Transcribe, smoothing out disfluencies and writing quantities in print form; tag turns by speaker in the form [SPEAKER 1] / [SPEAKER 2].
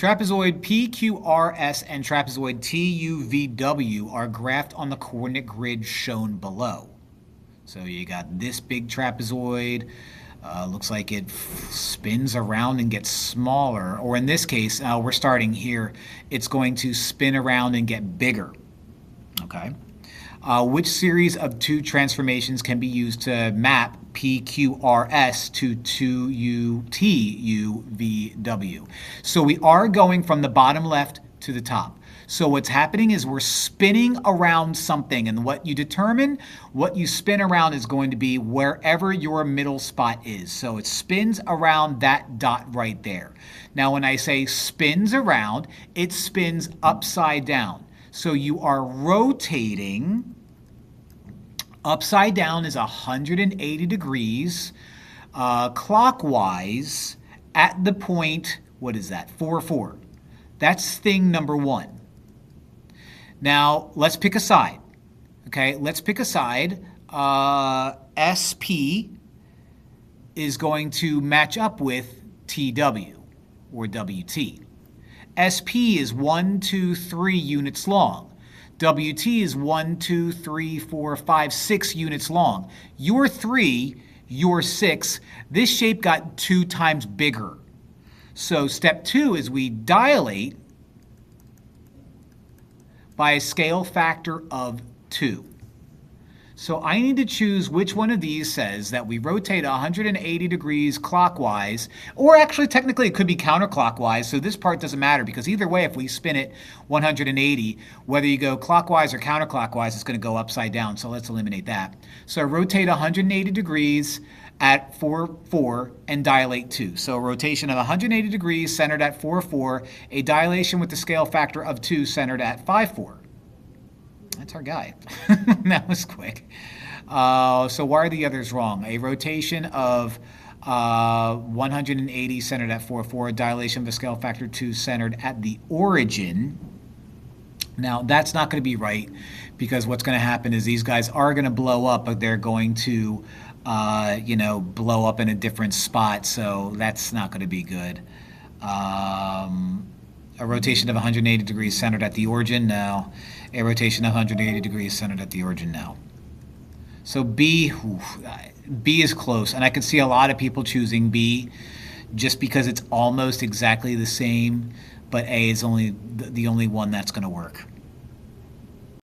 [SPEAKER 1] Trapezoid PQRS and trapezoid TUVW are graphed on the coordinate grid shown below. So you got this big trapezoid. Looks like it spins around and gets smaller. Or in this case, we're starting here. It's going to spin around and get bigger. Okay. Which series of two transformations can be used to map PQRS to 2UTUVW? So we are going from the bottom left to the top. So what's happening is we're spinning around something, and what you determine, what you spin around is going to be wherever your middle spot is. So it spins around that dot right there. Now when I say spins around, it spins upside down. So you are rotating. Upside down is 180 degrees clockwise at the point, what is that, 4, 4. That's thing number one. Now, let's pick a side. Okay, let's pick a side. SP is going to match up with TW, or WT. SP is 1, 2, 3 units long. WT is 1, 2, 3, 4, 5, 6 units long. Your 3, your 6, this shape got 2 times bigger. So step 2 is we dilate by a scale factor of 2. So I need to choose which one of these says that we rotate 180 degrees clockwise, or actually technically it could be counterclockwise, so this part doesn't matter because either way if we spin it 180, whether you go clockwise or counterclockwise, it's going to go upside down, so let's eliminate that. So rotate 180 degrees at 4, 4 and dilate 2. So a rotation of 180 degrees centered at 4, 4, a dilation with the scale factor of 2 centered at 5, 4. That's our guy. That was quick. So why are the others wrong? A rotation of 180 centered at 4, 4, a dilation of the scale factor 2 centered at the origin. Now, that's not going to be right because what's going to happen is these guys are going to blow up, but they're going to, blow up in a different spot, so that's not going to be good. A rotation of 180 degrees centered at the origin, no. A rotation of 180 degrees centered at the origin, no. So B is close, and I can see a lot of people choosing B just because it's almost exactly the same, but A is the only one that's going to work.